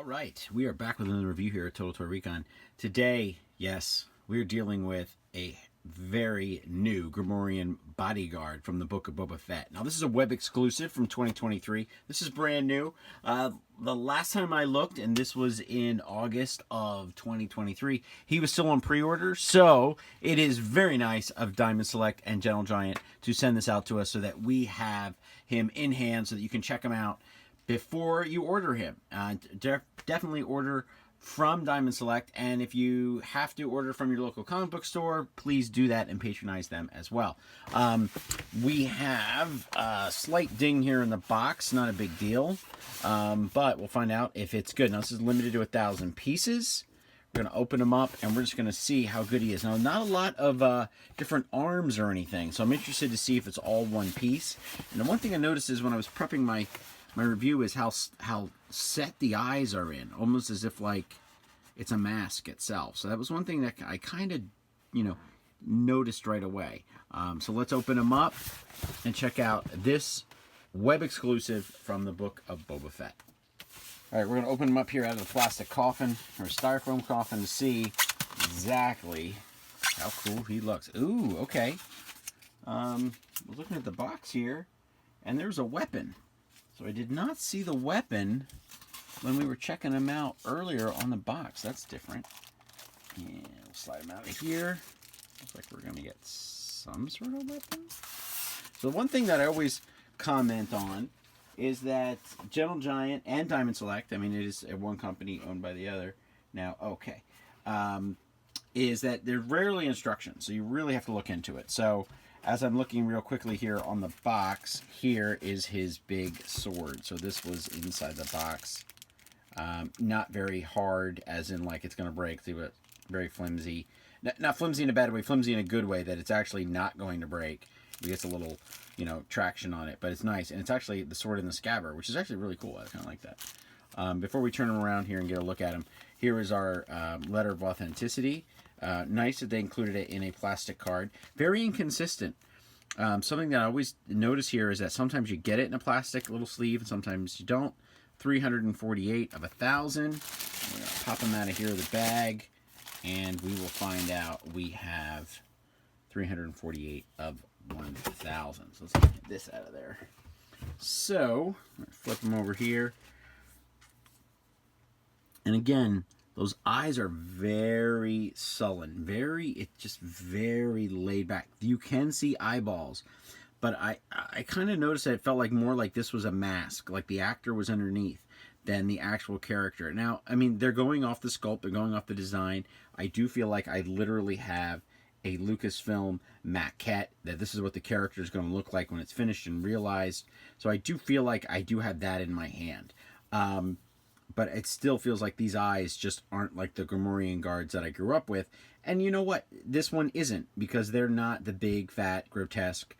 All right, we are back with another review here at Total Toy Recon. Today, yes, we're dealing with a very new Gamorrean bodyguard from the Book of Boba Fett. Now, this is a web exclusive from 2023. This is brand new. The last time I looked, and this was in August of 2023, he was still on pre-order. So it is very nice of Diamond Select and Gentle Giant to send this out to us so that we have him in hand so that you can check him out before you order him. Definitely order from Diamond Select, and if you have to order from your local comic book store, please do that and patronize them as well. We have a slight ding here in the box, not a big deal, but we'll find out if it's good. Now, this is limited to 1,000 pieces. We're going to open them up, and we're just going to see how good he is. Now, not a lot of different arms or anything, so I'm interested to see if it's all one piece. And the one thing I noticed is when I was prepping my review is how set the eyes are in, almost as if like it's a mask itself. So that was one thing that I kind of, noticed right away. So let's open them up and check out this web exclusive from the Book of Boba Fett. All right, we're going to open them up here out of the plastic coffin or styrofoam coffin to see exactly how cool he looks. Ooh, okay. We're looking at the box here, and there's a weapon. So I did not see the weapon when we were checking them out earlier on the box. That's different. And we'll slide them out of here. Looks like we're going to get some sort of weapon. So one thing that I always comment on is that Gentle Giant and Diamond Select, I mean, it is one company owned by the other now, okay, is that they're rarely instructions. So you really have to look into it. So as I'm looking real quickly here on the box, here is his big sword. So this was inside the box. Not very hard, as in like it's going to break. See what? Very flimsy. Not flimsy in a bad way, flimsy in a good way, that it's actually not going to break. It gets a little, traction on it, but it's nice. And it's actually the sword in the scabbard, which is actually really cool. I kind of like that. Before we turn him around here and get a look at him, here is our letter of authenticity. Nice that they included it in a plastic card. Very inconsistent. Something that I always notice here is that sometimes you get it in a plastic little sleeve and sometimes you don't. 348 of 1,000. We're going to pop them out of here of the bag, and we will find out we have 348 of 1,000. So let's get this out of there. So, flip them over here. And again, those eyes are very sullen, it's just very laid back. You can see eyeballs, but I kind of noticed that it felt like more like this was a mask, like the actor was underneath than the actual character. Now, I mean, they're going off the sculpt, they're going off the design. I do feel like I literally have a Lucasfilm maquette, that this is what the character is going to look like when it's finished and realized. So I do feel like I do have that in my hand. But it still feels like these eyes just aren't like the Gamorrean Guards that I grew up with. And you know what? This one isn't, because they're not the big, fat, grotesque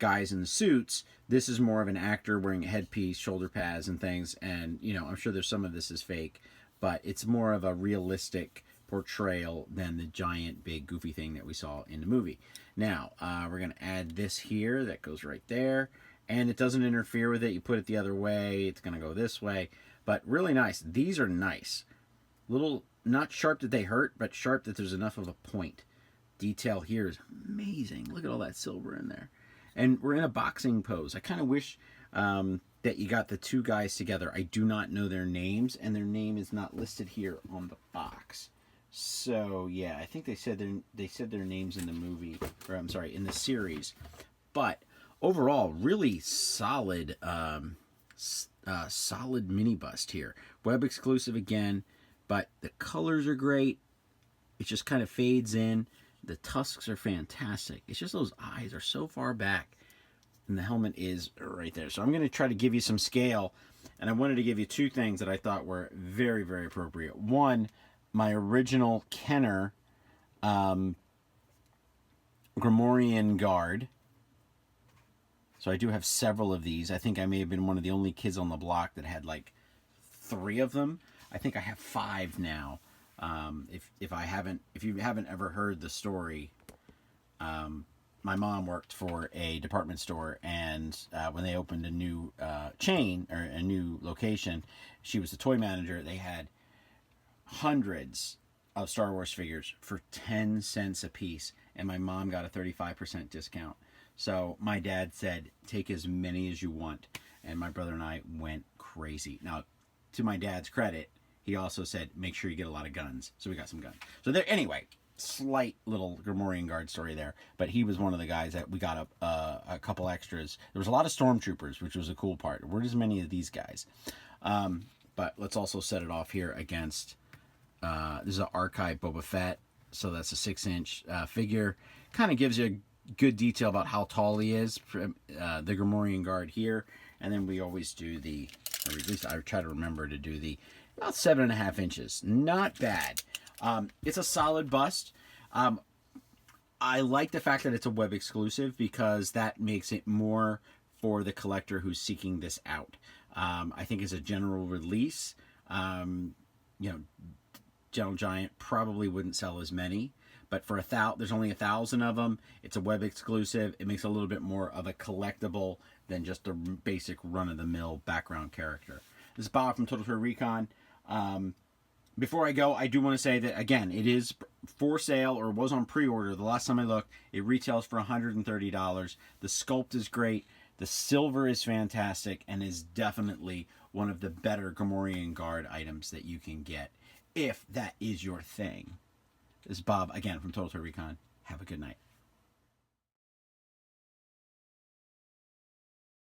guys in the suits. This is more of an actor wearing a headpiece, shoulder pads, and things. And, I'm sure there's some of this is fake, but it's more of a realistic portrayal than the giant, big, goofy thing that we saw in the movie. Now, we're going to add this here. That goes right there. And it doesn't interfere with it. You put it the other way, it's going to go this way. But really nice. These are nice. Little, not sharp that they hurt, but sharp that there's enough of a point. Detail here is amazing. Look at all that silver in there. And we're in a boxing pose. I kind of wish that you got the two guys together. I do not know their names, and their name is not listed here on the box. So, yeah, I think they said their names in the movie, or I'm sorry, in the series. But overall, really solid solid mini bust here. Web exclusive again, but the colors are great. It just kind of fades in. The tusks are fantastic. It's just those eyes are so far back, and the helmet is right there. So I'm going to try to give you some scale, and I wanted to give you two things that I thought were very, very appropriate. One, my original Kenner Gamorrean Guard. So I do have several of these. I think I may have been one of the only kids on the block that had like 3 of them. I think I have 5 now. If you haven't ever heard the story, my mom worked for a department store, and when they opened a new chain or a new location, she was the toy manager. They had hundreds of Star Wars figures for 10 cents a piece, and my mom got a 35% discount. So my dad said, take as many as you want, and my brother and I went crazy. Now, to my dad's credit, he also said, make sure you get a lot of guns. So we got some guns. So there, anyway, slight little Gamorrean Guard story there, but he was one of the guys that we got a couple extras. There was a lot of stormtroopers, which was a cool part. There weren't as many of these guys. But let's also set it off here against, this is an archive Boba Fett, so that's a 6-inch figure. Kind of gives you a good detail about how tall he is, the Gamorrean Guard here. And then we always do the, or at least I try to remember to do the, about 7.5 inches. Not bad. It's a solid bust. I like the fact that it's a web exclusive, because that makes it more for the collector who's seeking this out. I think as a general release, Gentle Giant probably wouldn't sell as many, but for there's only 1,000 of them. It's a web exclusive. It makes it a little bit more of a collectible than just a basic run-of-the-mill background character. This is Bob from Total Toy Recon. Before I go, I do want to say that, again, it is for sale, or was on pre-order. The last time I looked, it retails for $130. The sculpt is great. The silver is fantastic, and is definitely one of the better Gamorrean Guard items that you can get, if that is your thing. This is Bob, again, from Total Toy Recon. Have a good night.